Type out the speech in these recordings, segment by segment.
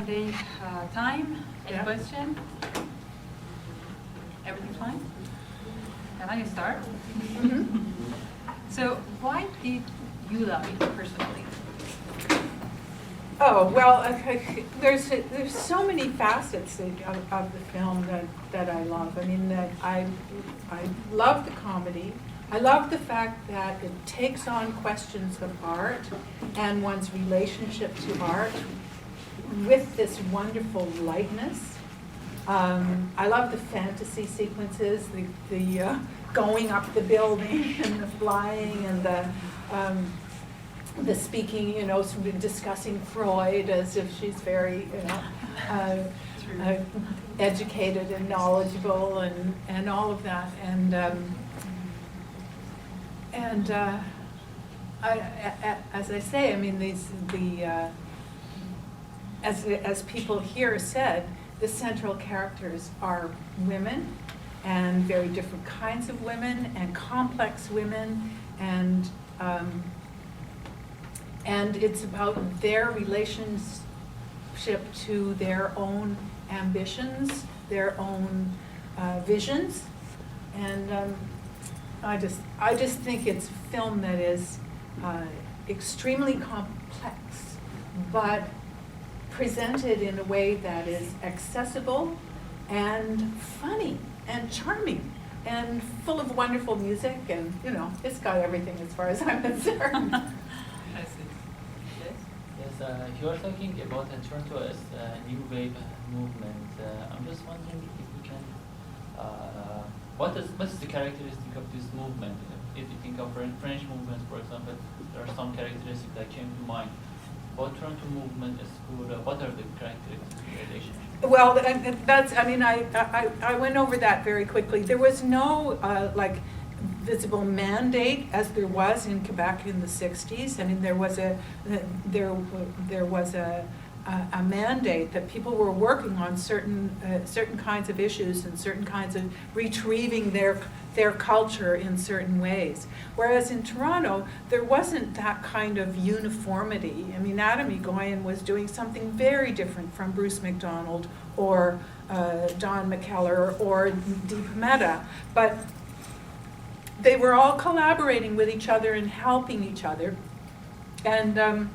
accommodate time. Any Yeah. question? Everything's fine? Can I start? So why did you love it personally? Oh, well, there's so many facets of the film that I love. I mean, that I love the comedy. I love the fact that it takes on questions of art and one's relationship to art with this wonderful lightness. I love the fantasy sequences, the going up the building and the flying and the speaking, you know, sort of discussing Freud as if she's very, you know, educated and knowledgeable and all of that. As I say, I mean, as people here said, the central characters are women, and very different kinds of women, and complex women, and it's about their relationship to their own ambitions, their own visions, and I just think it's a film that is extremely complex, but presented in a way that is accessible and funny and charming and full of wonderful music, and you know, it's got everything as far as I'm concerned. Yes, you are talking about Toronto as a new wave movement. I'm just wondering if we can, what is the characteristic of this movement? If you think of French movements, for example, there are some characteristics that came to mind. What Toronto movement is good? What are the characteristics of the relationship? Well, that's, I mean, I went over that very quickly. There was no like visible mandate as there was in Quebec in the 60s. I mean, there was a mandate that people were working on certain kinds of issues and certain kinds of retrieving their culture in certain ways. Whereas in Toronto, there wasn't that kind of uniformity. I mean, Adam Egoyan was doing something very different from Bruce MacDonald or Don McKellar or Deep Meta, but they were all collaborating with each other and helping each other. And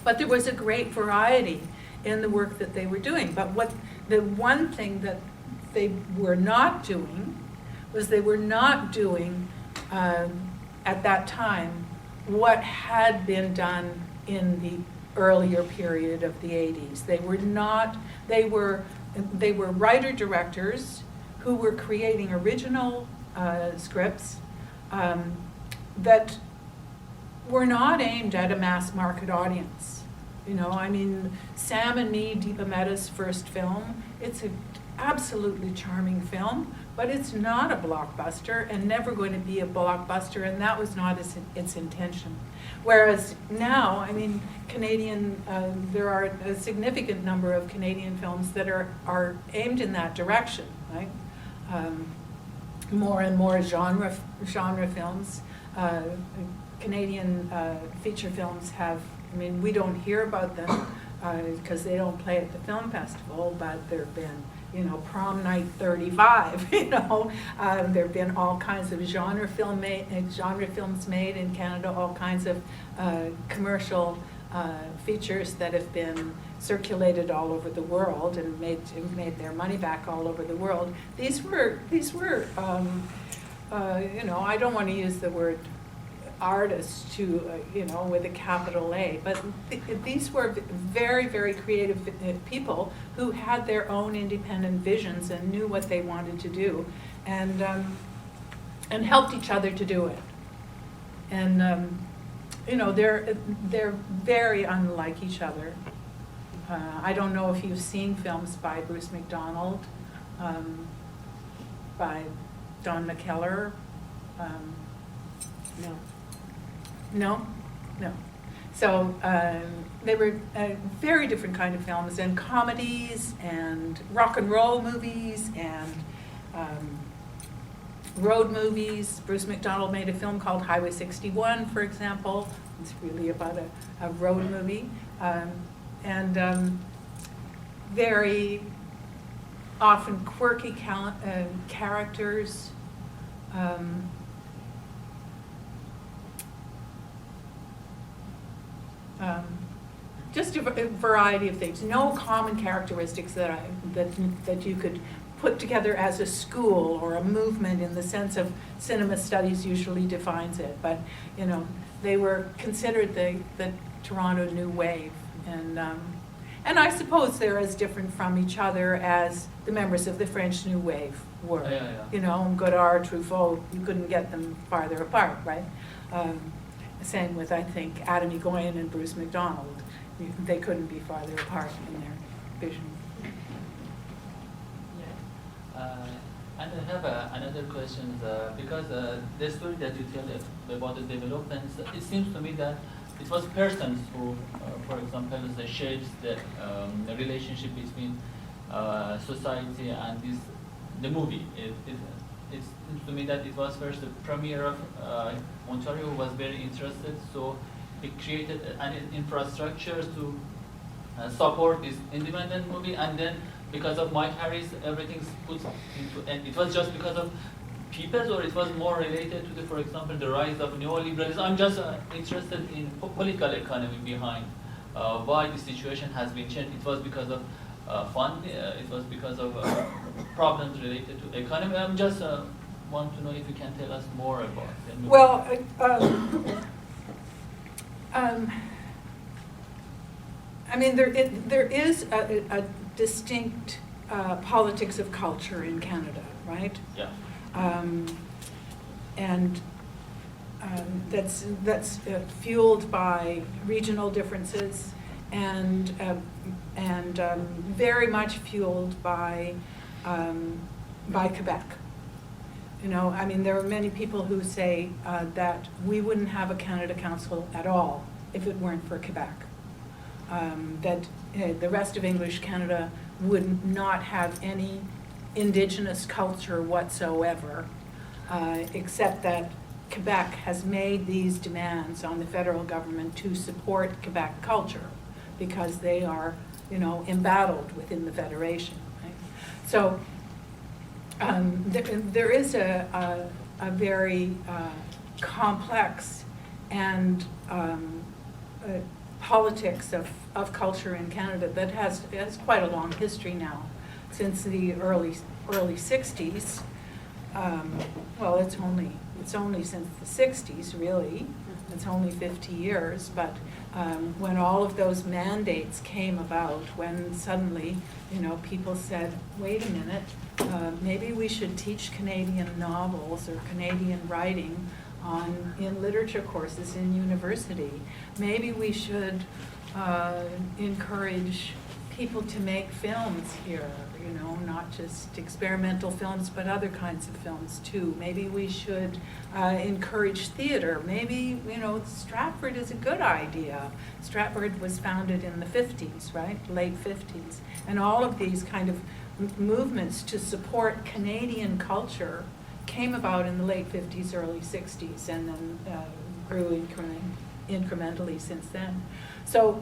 but there was a great variety in the work that they were doing. But the one thing that they were not doing was they were not doing at that time what had been done in the earlier period of the 80s. They were writer-directors who were creating original scripts that were not aimed at a mass market audience. You know, I mean, Sam and Me, Deepa Mehta's first film, it's an absolutely charming film, but it's not a blockbuster and never going to be a blockbuster, and that was not its intention. Whereas now, I mean, there are a significant number of Canadian films that are aimed in that direction, right? More and more genre films. Canadian feature films have, I mean, we don't hear about them because they don't play at the film festival, but there have been, you know, Prom Night 35, you know. There have been all kinds of genre films made in Canada, all kinds of commercial features that have been circulated all over the world and made their money back all over the world. These were you know, I don't want to use the word artists you know, with a capital A, but these were very, very creative people who had their own independent visions and knew what they wanted to do, and helped each other to do it. And you know, they're very unlike each other. I don't know if you've seen films by Bruce MacDonald, by Don McKellar. No. No? No. So they were very different kind of films, and comedies and rock and roll movies and road movies. Bruce MacDonald made a film called Highway 61, for example. It's really about a road movie. very often quirky characters. Just a variety of things. No common characteristics that you could put together as a school or a movement in the sense of cinema studies usually defines it. But you know, they were considered the Toronto New Wave, and I suppose they're as different from each other as the members of the French New Wave were. Yeah. You know, Godard, Truffaut, you couldn't get them farther apart, right? Same with, I think, Adam Egoyan and Bruce MacDonald. They couldn't be farther apart in their vision. And I have another question, because the story that you tell about the developments, it seems to me that it was persons who, for example, shapes the relationship between society and the movie. It seems to me that it was first the premier of Ontario who was very interested, so he created an infrastructure to support this independent movie, and then because of Mike Harris, everything's put into end. It was just because of peoples, or it was more related to for example, the rise of neoliberalism? I'm just interested in political economy behind why the situation has been changed. It was because of funding, it was because of problems related to economy. I'm just want to know if you can tell us more about the movie. Well, I mean, there is a distinct politics of culture in Canada, right? Yeah. And that's fueled by regional differences and very much fueled by Quebec. You know, I mean, there are many people who say that we wouldn't have a Canada Council at all if it weren't for Quebec. That the rest of English Canada would not have any Indigenous culture whatsoever, except that Quebec has made these demands on the federal government to support Quebec culture because they are, you know, embattled within the Federation. Right? So there is a very complex and politics of culture in Canada that has quite a long history now, since the early 60s. Well, it's only since the 60s, really. It's only 50 years, but when all of those mandates came about, when suddenly, you know, people said, wait a minute, maybe we should teach Canadian novels or Canadian writing in literature courses in university. Maybe we should encourage people to make films here, you know, not just experimental films, but other kinds of films too. Maybe we should encourage theater. Maybe, you know, Stratford is a good idea. Stratford was founded in the 50s, right? Late 50s. And all of these kind of movements to support Canadian culture came about in the late 50s, early 60s, and then grew incrementally since then. So,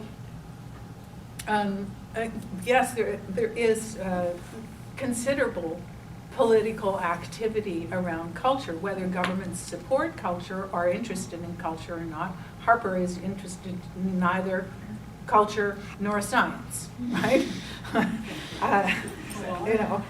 yes, there is considerable political activity around culture, whether governments support culture or are interested in culture or not. Harper is interested in neither culture nor science, right? You know,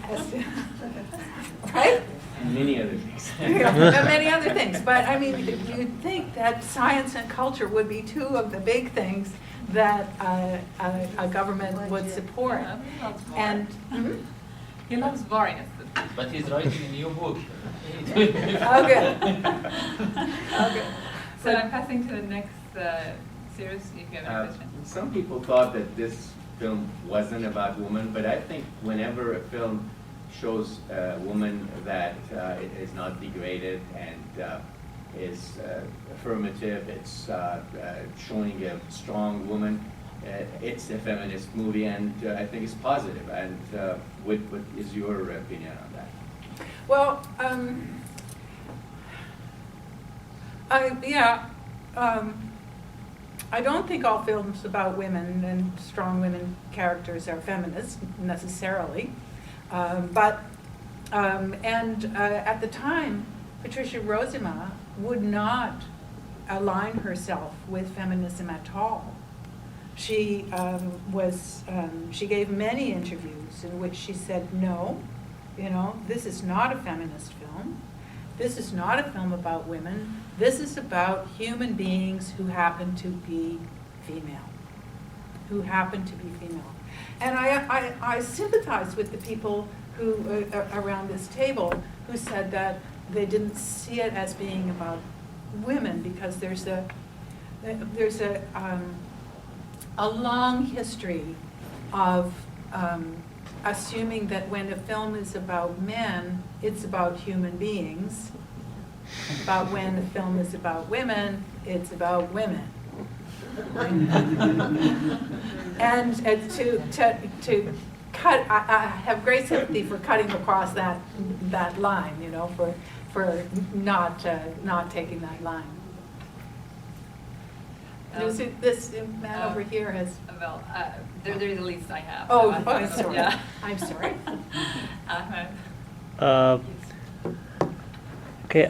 right? And many other things. Yeah, and many other things. But I mean, you'd think that science and culture would be two of the big things that a government would support. Yeah, he loves war. And He loves boring. But he's writing a new book. okay. Okay. So I'm passing to the next series. If you have a question. Some people thought that this film wasn't about women, but I think whenever a film shows a woman that is not degraded and is affirmative, it's showing a strong woman, it's a feminist movie, and I think it's positive. And what is your opinion on that? Well, I don't think all films about women and strong women characters are feminist necessarily. At the time, Patricia Rozema would not align herself with feminism at all. She she gave many interviews in which she said, no, this is not a feminist film. This is not a film about women. This is about human beings who happen to be female. And I sympathize with the people who around this table who said that they didn't see it as being about women, because there's a long history of assuming that when a film is about men, it's about human beings. But when a film is about women, it's about women. And to cut, I have great sympathy for cutting across that line, for not taking that line. This man over here has. Well, they're the least I have. Oh, so I'm sorry. Yeah. I'm sorry. Okay,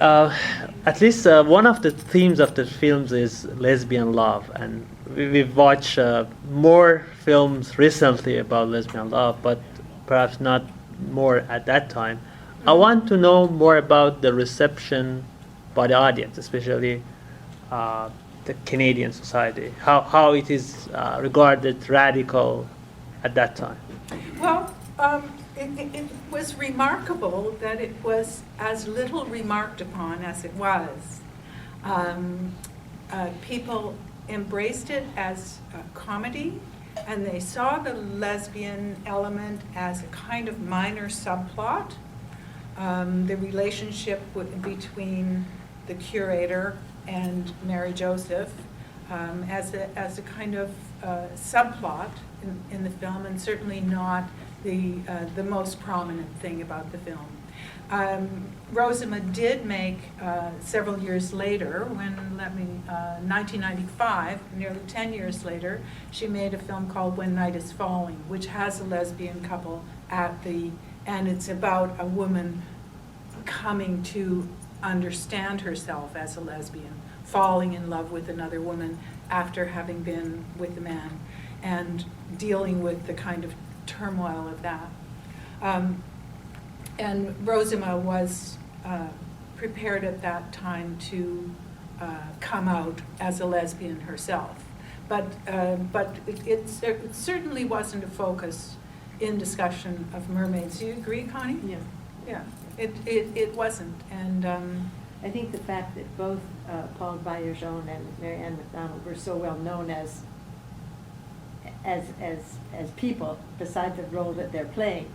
at least one of the themes of the films is lesbian love, and we've watched more films recently about lesbian love, but perhaps not more at that time. I want to know more about the reception by the audience, especially the Canadian society, how it is regarded radical at that time. Well, it was remarkable that it was as little remarked upon as it was. People embraced it as a comedy, and they saw the lesbian element as a kind of minor subplot. The relationship between the curator and Mary Joseph as a kind of subplot in the film, and certainly not the most prominent thing about the film. Rozema did make several years later, 1995, nearly 10 years later, she made a film called When Night is Falling, which has a lesbian couple and it's about a woman coming to understand herself as a lesbian, falling in love with another woman after having been with a man, and dealing with the kind of turmoil of that. And Rozema was prepared at that time to come out as a lesbian herself. But it certainly wasn't a focus in discussion of mermaids. Do you agree, Connie? Yeah. Yeah, it wasn't. And I think the fact that both Paul Baillargeon and Marianne MacDonald were so well known as people, beside the role that they're playing,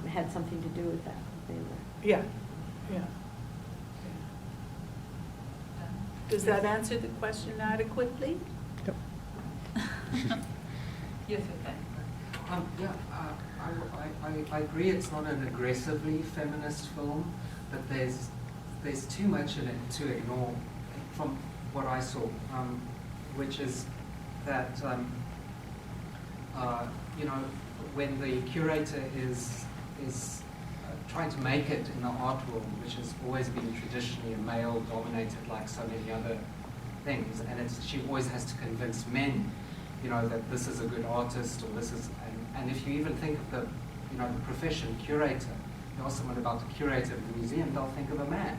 had something to do with that. They were. yeah. Does that answer the question adequately? Yep. Yes, okay. I agree it's not an aggressively feminist film, but there's too much in it to ignore from what I saw, which is that when the curator is trying to make it in the art world, which has always been traditionally a male-dominated, like so many other things, and she always has to convince men, that this is a good artist, or this is, and if you even think of the profession curator, you ask someone about the curator of the museum, they'll think of a man.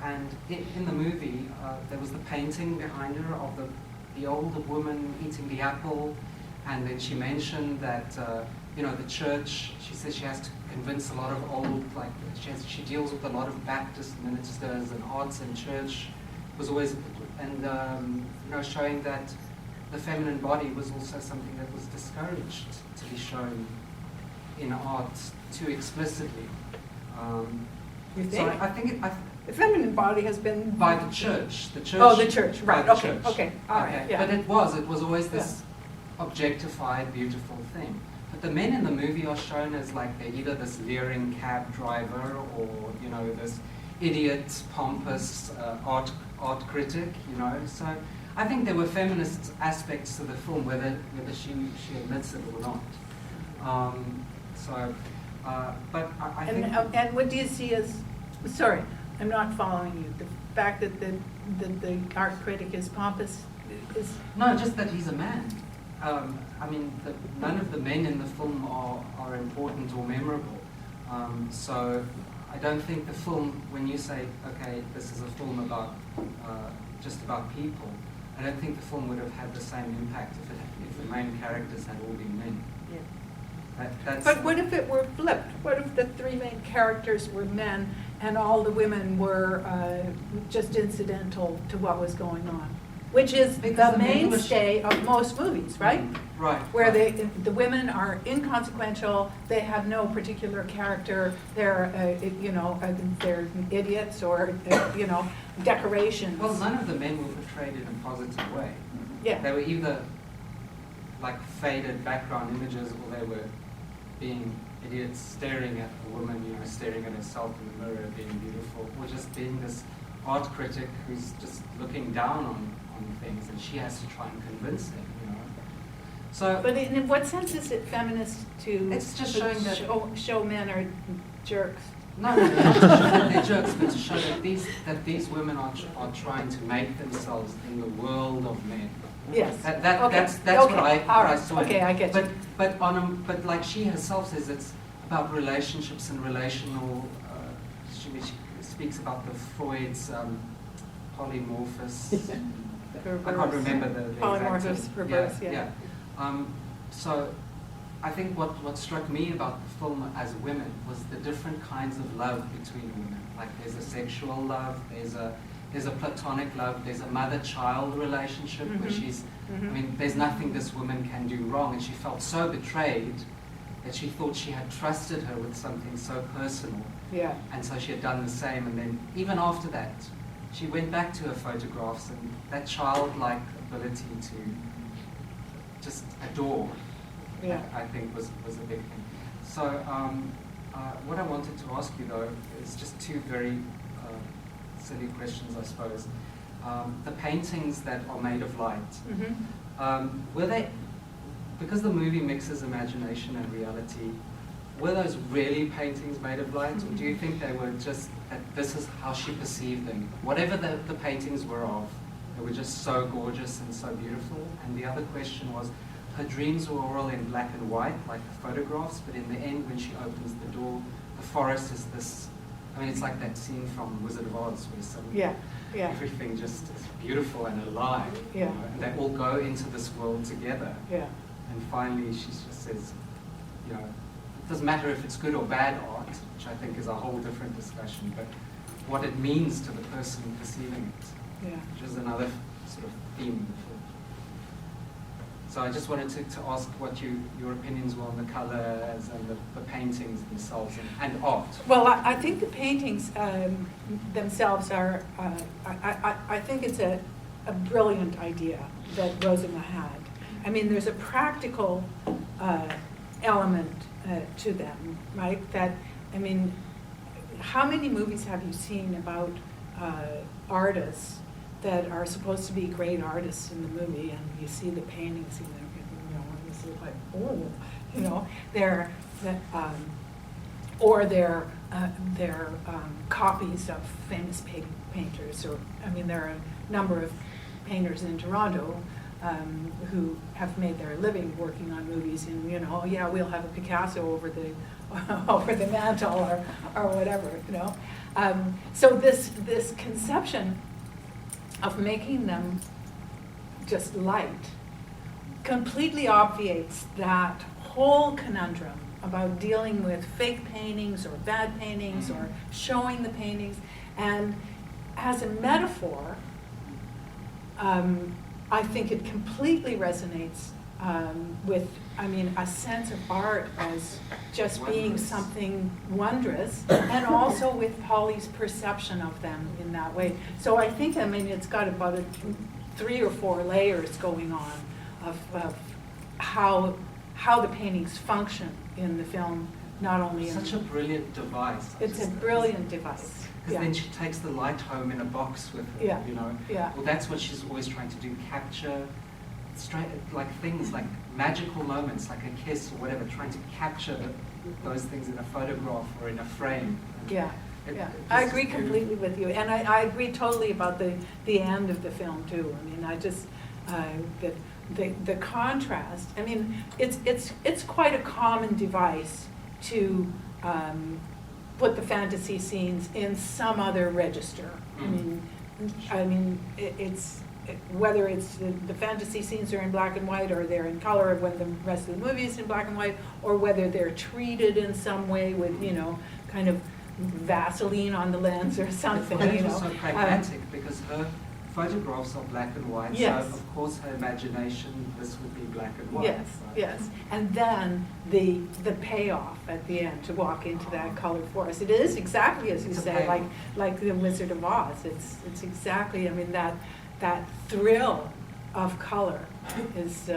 And in the movie, there was the painting behind her of the older woman eating the apple, and then she mentioned that the church. She says she has to convince a lot of old, like she deals with a lot of Baptist ministers, and arts in church was always, and showing that the feminine body was also something that was discouraged to be shown in art too explicitly. You So think? I think The feminine body has been... by the church. The church. Oh, the church, right, by the okay, church. okay, all right, yeah. But it was always this objectified, beautiful thing. But the men in the movie are shown as like they're either this leering cab driver or, this idiot, pompous art critic, So I think there were feminist aspects to the film, whether she admits it or not. But I think... And what do you see as, sorry, I'm not following you. The fact that the art critic is pompous is... No, just that he's a man. I mean, none of the men in the film are important or memorable. So I don't think the film, when you say, okay, this is a film about just about people, I don't think the film would have had the same impact if the main characters had all been men. Yeah. But what if it were flipped? What if the three main characters were men and all the women were just incidental to what was going on? Which is the mainstay of most movies, right? Right. Where right. the women are inconsequential, they have no particular character, they're they're idiots or decorations. Well, none of the men were portrayed in a positive way. Yeah. They were either like faded background images, or they were being idiots staring at a woman, staring at herself in the mirror, being beautiful, or just being this art critic who's just looking down on things, and she has to try and convince him, So, but in what sense is it feminist to it's just showing that show men are jerks? No, not to show that they're jerks, but to show that these women are trying to make themselves in the world of men. Yes. That's okay. what I saw. Okay, I get you. But like she herself says, it's about relationships and relational. She speaks about the Freud's polymorphous. I can't remember the polymorphous exact perverse. Yeah. So I think what struck me about the film as women was the different kinds of love between women. Like there's a sexual love, there's a platonic love, there's a mother-child relationship where she's, I mean, there's nothing this woman can do wrong, and she felt so betrayed that she thought she had trusted her with something so personal. Yeah. And so she had done the same, and then even after that, she went back to her photographs, and that childlike ability to just adore, Yeah. I think was a big thing. So what I wanted to ask you though is just two very silly questions, I suppose. The paintings that are made of light, were they, because the movie mixes imagination and reality, were those really paintings made of light, or do you think they were just that this is how she perceived them? Whatever the paintings were of, they were just so gorgeous and so beautiful. And the other question was, her dreams were all in black and white, like the photographs, but in the end, when she opens the door, the forest is this, I mean, it's like that scene from Wizard of Oz, where suddenly everything just is beautiful and alive. Yeah. And they all go into this world together. Yeah. And finally, she just says, it doesn't matter if it's good or bad art, which I think is a whole different discussion, but what it means to the person perceiving it, which is another sort of theme of the film. So I just wanted to ask what your opinions were on the colors and the paintings themselves and art. Well, I think the paintings themselves are, I think it's a brilliant idea that Rosema had. I mean, there's a practical element to them, right? That, I mean, how many movies have you seen about artists that are supposed to be great artists in the movie, and you see the paintings and and this is like, oh, they're or they're copies of famous painters, or I mean, there are a number of painters in Toronto who have made their living working on movies, and we'll have a Picasso over the mantle or whatever, So this conception of making them just light completely obviates that whole conundrum about dealing with fake paintings or bad paintings or showing the paintings. And as a metaphor, I think it completely resonates with, a sense of art as just being something wondrous, and also with Polly's perception of them in that way. So I think, it's got about 3 or 4 layers going on of how the paintings function in the film, not only in... Such a brilliant device. It's a brilliant device. Because then she takes the light home in a box with her, Yeah. you know. Yeah. Well, that's what she's always trying to do, capture like things, like magical moments, like a kiss or whatever, trying to capture those things in a photograph or in a frame. Yeah. It- Yeah, it I just agree is beautiful. completely with you, and I agree totally about the end of the film too. I mean, I just, the contrast, I mean, it's quite a common device to put the fantasy scenes in some other register. Whether it's the fantasy scenes are in black and white, or they're in color, or when the rest of the movie is in black and white, or whether they're treated in some way with, kind of Vaseline on the lens or something, Well, you it know. was so pragmatic because her photographs are black and white, Yes. so of course her imagination, this would be black and white. Yes, so- yes, and then the payoff at the end to walk into that colored forest. It is exactly as you It's a say, payoff. like the Wizard of Oz. It's exactly. I mean, that thrill of color is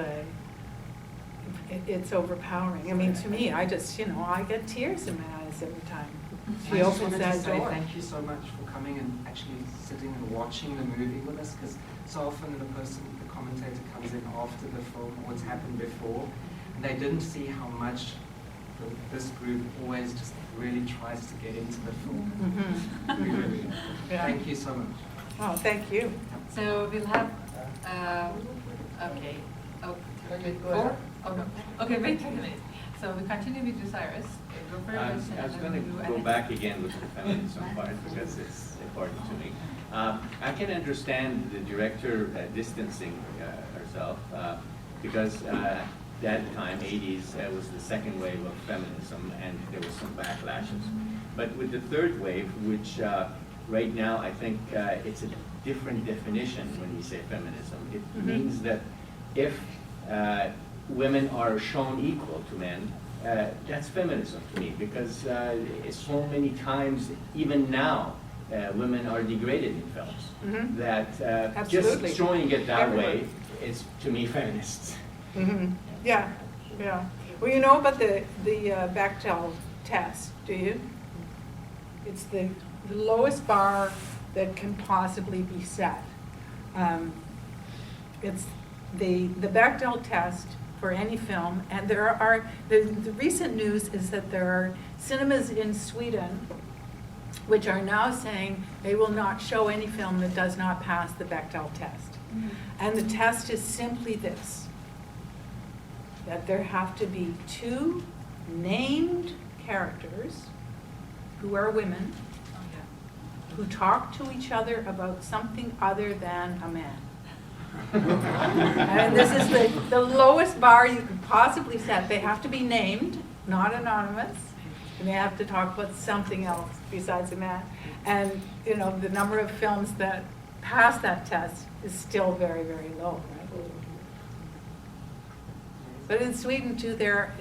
it's overpowering. I mean, to me, I just I get tears in my eyes every time she I just opens wanted that to say door. thank you so much for coming and actually sitting and watching the movie with us, because so often the commentator comes in after the film or it's happened before, and they didn't see how much this group always just really tries to get into the film. Mhm. We really, Yeah. thank you so much. Oh, thank you. So we'll have, okay. Oh, four? Oh, no. Okay, wait a minute. So we continue with you, Cyrus. Go first, I was and going then to you, go and back again with the feminism part because it's important to me. I can understand the director distancing herself because that time, 80s, was the second wave of feminism and there was some backlashes. But with the third wave, which right now I think it's a different definition when we say feminism. It means that if women are shown equal to men, that's feminism to me, because so many times, even now, women are degraded in films. Mhm. That Absolutely. just showing it that Everywhere. way is, to me, feminist. Mhm. Yeah, yeah. Well, you know about the Bechdel test, do you? It's the lowest bar that can possibly be set. It's the Bechdel test for any film, and there are, the recent news is that there are cinemas in Sweden which are now saying they will not show any film that does not pass the Bechdel test. And the test is simply this, that there have to be two named characters who are women, who talk to each other about something other than a man. And this is the lowest bar you could possibly set. They have to be named, not anonymous, and they have to talk about something else besides a man. And, the number of films that pass that test is still very, very low, right? But in Sweden too, they're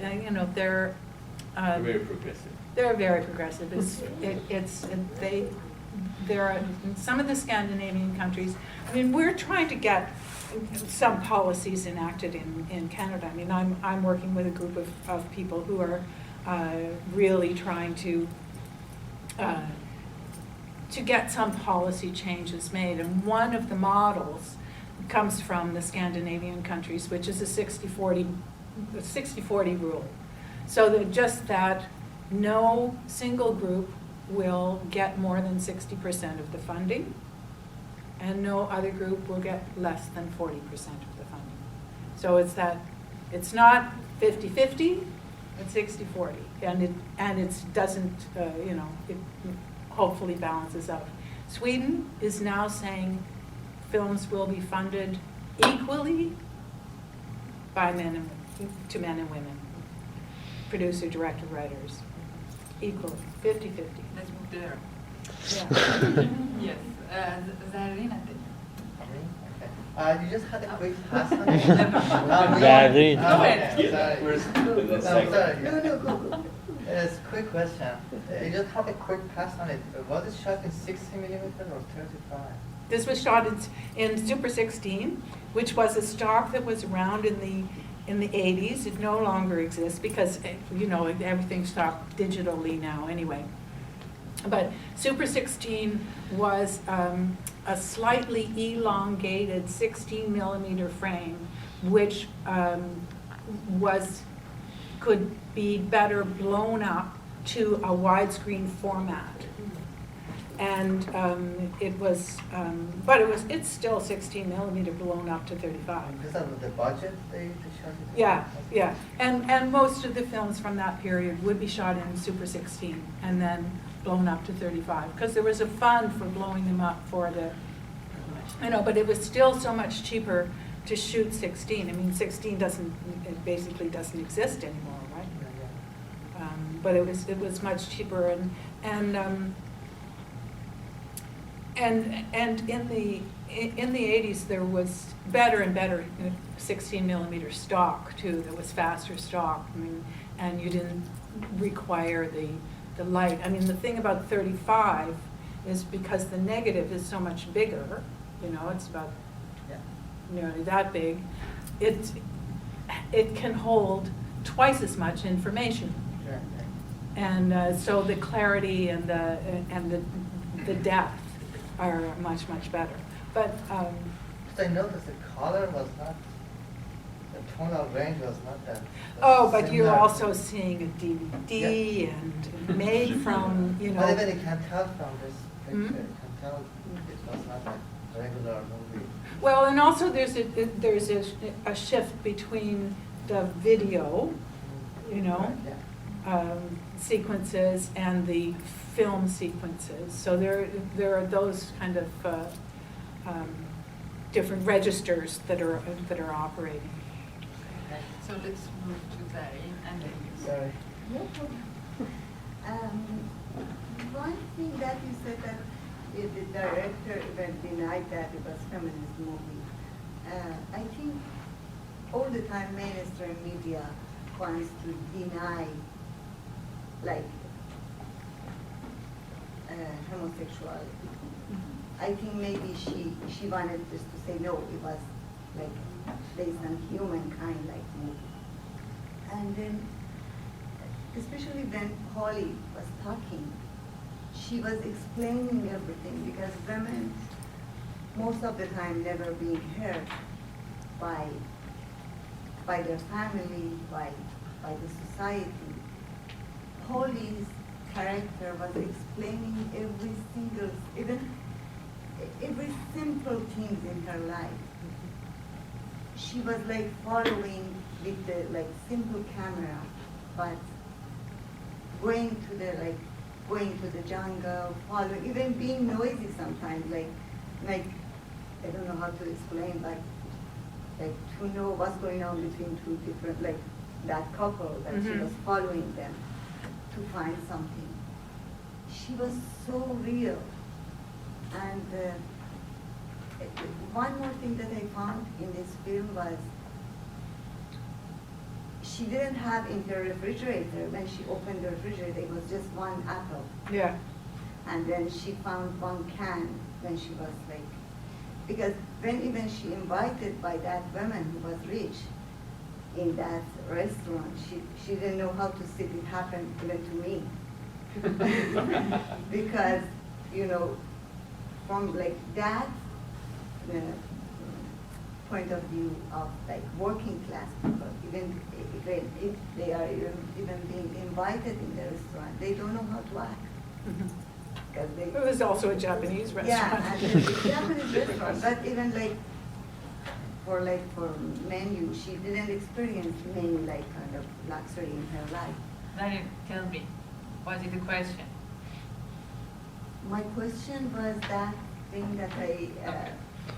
Very progressive. they're very progressive. There are in some of the Scandinavian countries. I mean, we're trying to get some policies enacted in Canada. I mean, I'm working with a group of people who are really trying to get some policy changes made. And one of the models comes from the Scandinavian countries, which is a 60-40 rule. So that no single group will get more than 60% of the funding, and no other group will get less than 40% of the funding. So it's not 50-50, it's 60-40, and it doesn't, it hopefully balances out. Sweden is now saying films will be funded equally by men and women, producer, director, writers, equally, 50-50. let's move there. Yeah. Yes, Zarina. You just had a quick pass on it. Darin. Go ahead. Okay, Yeah, sorry. first, the No, second. sorry. No, go. It's a quick question. You just had a quick pass on it. Was it shot in 60 millimeters or 35? This was shot in Super 16, which was a stock that was around in the 80s. It no longer exists because, everything's stocked digitally now anyway. But Super 16 was a slightly elongated 16 millimeter frame, which could be better blown up to a widescreen format. And it's still 16 millimeter blown up to 35. Because of the budget they shot it? Yeah. And most of the films from that period would be shot in Super 16 and then blown up to 35, because there was a fund for blowing them up for the, but it was still so much cheaper to shoot 16. I mean, 16 basically doesn't exist anymore, right? Yeah. But it was much cheaper, and in the 80s there was better and better 16 millimeter stock too. There was faster stock. I mean, and you didn't require the light. I mean, the thing about 35 is because the negative is so much bigger. It's about nearly that big. It can hold twice as much information. Right. And so the clarity and the depth are much better. But So I noticed the color was not, the tonal range was not that. but you're similar. also seeing a DVD and made from, But even you can tell from this picture, you can tell it was not a regular movie. Well, and also there's a shift between the video, Right, yeah. sequences and the film sequences. So there are those kind of different registers that are operating. So let's move to Barry and then you. Sorry. No problem. One thing that you said that the director even denied that it was feminist movie. I think all the time mainstream media wants to deny homosexuality. I think maybe she wanted just to say no, it was based on humankind movie. And then, especially when Holly was talking, she was explaining everything, because women, most of the time, never being heard by their family, by the society. Holly's character was explaining every simple things in her life. She was following with the simple camera, but going to the jungle, following, even being noisy sometimes, I don't know how to explain, to know what's going on between two different, that couple, that she was following them to find something. She was so real. And one more thing that I found in this film was she didn't have in her refrigerator, when she opened the refrigerator, it was just one apple. Yeah. And then she found one can when she was because when even she invited by that woman who was rich in that restaurant, she didn't know how to sit. It happened even to me. Because, from that point of view of working class people, even if they are even being invited in the restaurant, they don't know how to act. It was also a Japanese restaurant. Yeah, and it's a Japanese restaurant, but even for menu, she didn't experience many kind of luxury in her life. Now tell me, what is the question? My question was that thing that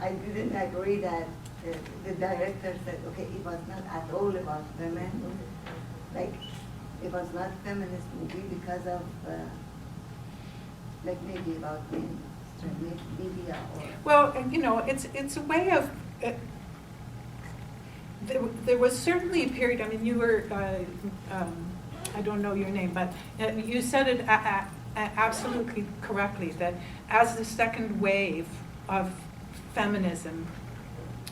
I didn't agree that the director said, okay, it was not at all about women. It was not feminist movie because of maybe about media or. Well, it's a way of. There was certainly a period. I mean, you were. I don't know your name, but you said it absolutely correctly. That as the second wave of feminism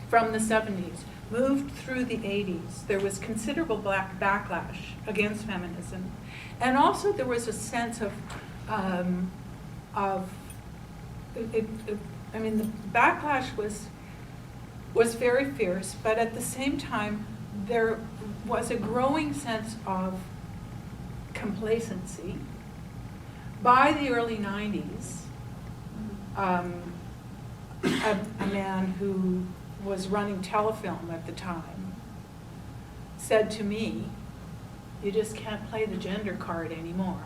from the 70s moved through the 80s, there was considerable backlash against feminism, and also there was a sense of of, I mean, the backlash was very fierce, but at the same time, there was a growing sense of complacency. By the early 90s, a man who was running Telefilm at the time said to me, "You just can't play the gender card anymore."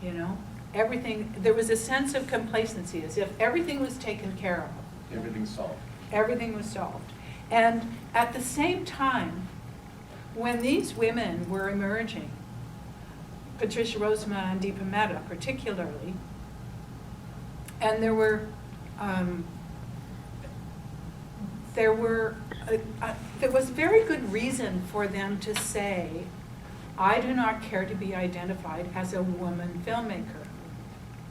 You know, everything, there was a sense of complacency, as if everything was taken care of. Everything's solved. Everything was solved. And at the same time, when these women were emerging, Patricia Rozema and Deepa Mehta particularly, and there was very good reason for them to say, "I do not care to be identified as a woman filmmaker.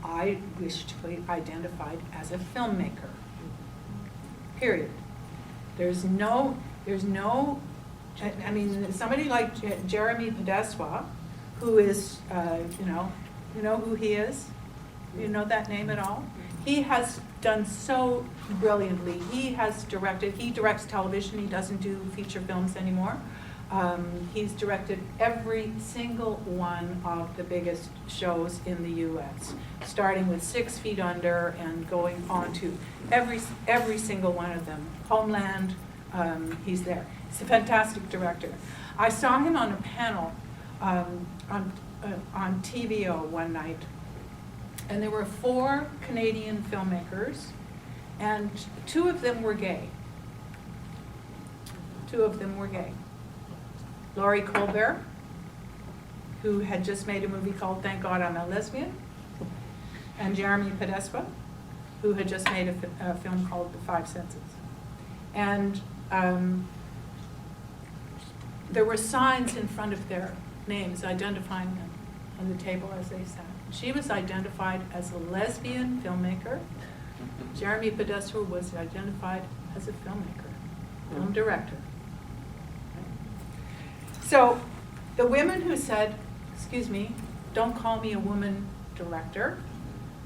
I wish to be identified as a filmmaker." Period. There's no, I mean, somebody like Jeremy Podeswa, who is, you know who he is? You know that name at all? He has done so brilliantly. He directs television, he doesn't do feature films anymore. He's directed every single one of the biggest shows in the US, starting with 6 Feet Under and going on to every single one of them. Homeland, he's there. He's a fantastic director. I saw him on a panel on TVO one night, and there were 4 Canadian filmmakers, and 2 of them were gay. 2 of them were gay. Laurie Colbert, who had just made a movie called Thank God I'm a Lesbian, and Jeremy Podeswa, who had just made a film called The Five Senses. And there were signs in front of their names identifying them on the table as they sat. She was identified as a lesbian filmmaker. Jeremy Podeswa was identified as a filmmaker, film director. So the women who said, "Excuse me, don't call me a woman director,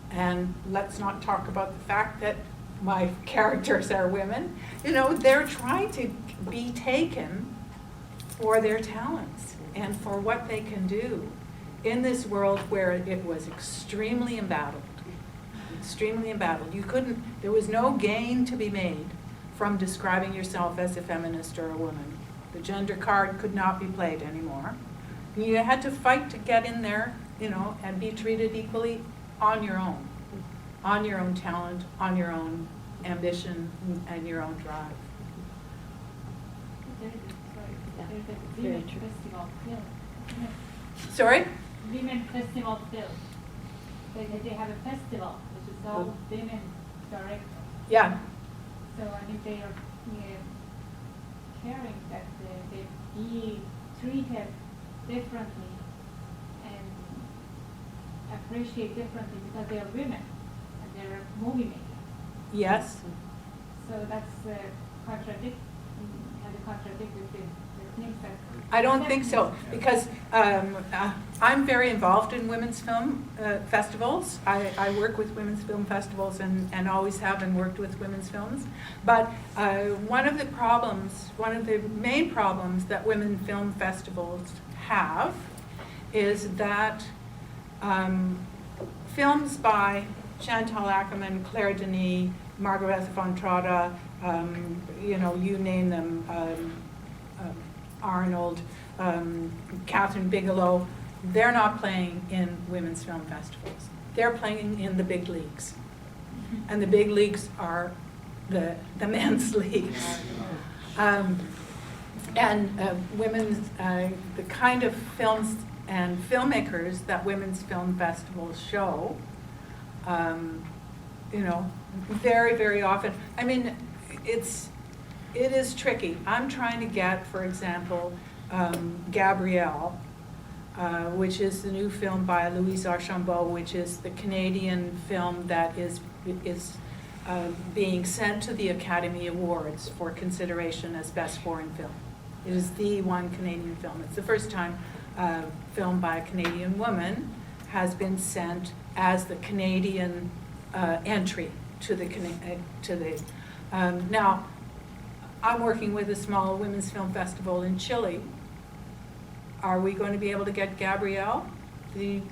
and let's not talk about the fact that my characters are women," you know, they're trying to be taken for their talents and for what they can do in this world where it was extremely embattled. Extremely embattled. There was no gain to be made from describing yourself as a feminist or a woman. The gender card could not be played anymore. You had to fight to get in there, you know, and be treated equally on your own talent, on your own ambition, and your own drive. There's a women festival film. Sorry? Women festival film. They have a festival, which is all women directors. Yeah. So I mean, they are caring that they be treated differently and appreciate differently because they are women and they're movie makers. Yes. So that's contradict with the things that. I don't think so, because I'm very involved in women's film festivals. I work with women's film festivals and always have and worked with women's films. But one of the main problems that women film festivals have is that films by Chantal Akerman, Claire Denis, Margaretha von Trotta, you name them, Arnold, Catherine Bigelow, they're not playing in women's film festivals. They're playing in the big leagues. And the big leagues are the men's leagues. Women's, the kind of films and filmmakers that women's film festivals show, very, very often, I mean, it is tricky. I'm trying to get, for example, Gabrielle, which is the new film by Louise Archambault, which is the Canadian film that is being sent to the Academy Awards for consideration as Best Foreign Film. It is the one Canadian film. It's the first time film by a Canadian woman has been sent as the Canadian entry to the now, I'm working with a small women's film festival in Chile. Are we going to be able to get Gabrielle,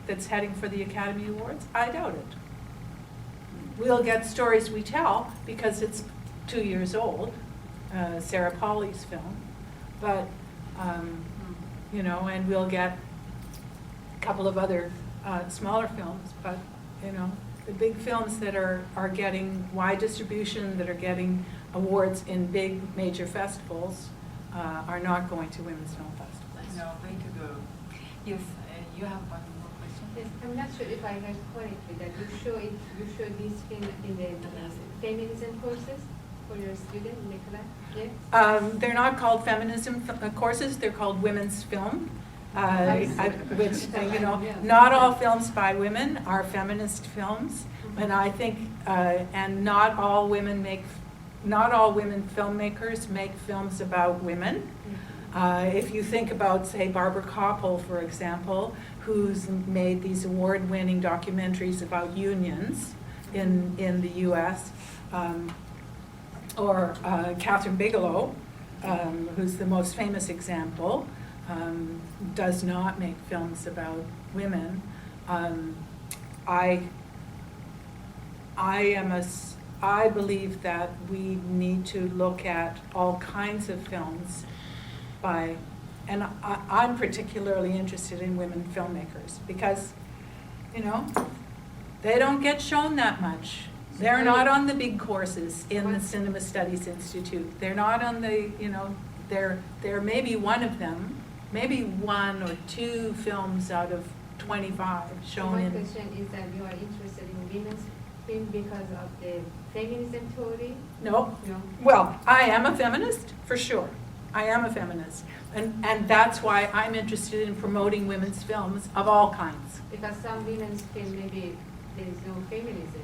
that's heading for the Academy Awards? I doubt it. We'll get Stories We Tell because it's 2 years old, Sarah Pauli's film, but you know, and we'll get a couple of other smaller films, but you know, the big films that are getting wide distribution, that are getting awards in big major festivals, are not going to women's film festivals. No, going to go. Yes, you have one more question. Yes, I'm not sure if I heard correctly that you show this film in the feminism courses for your students in the class. Yes. They're not called feminism courses; they're called women's film. Which, you know, not all films by women are feminist films, and I think, and not all women filmmakers make films about women. If you think about, say, Barbara Koppel, for example, who's made these award-winning documentaries about unions in the U.S., or Catherine Bigelow, who's the most famous example, does not make films about women. I believe that we need to look at all kinds of films and I'm particularly interested in women filmmakers because, you know, they don't get shown that much. They're not on the big courses in the Cinema Studies Institute. They're not on the, you know, there may be one of them, maybe 1 or 2 films out of 25 shown in. My question is that you are interested in women's film because of the feminism theory? No. No. Well, I am a feminist, for sure. I am a feminist. And that's why I'm interested in promoting women's films of all kinds. Because some women's film, maybe there is no feminism.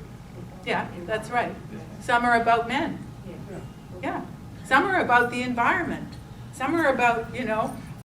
Yeah, that's right. Some are about men. Yeah. Yeah. Some are about the environment. Some are about, you know,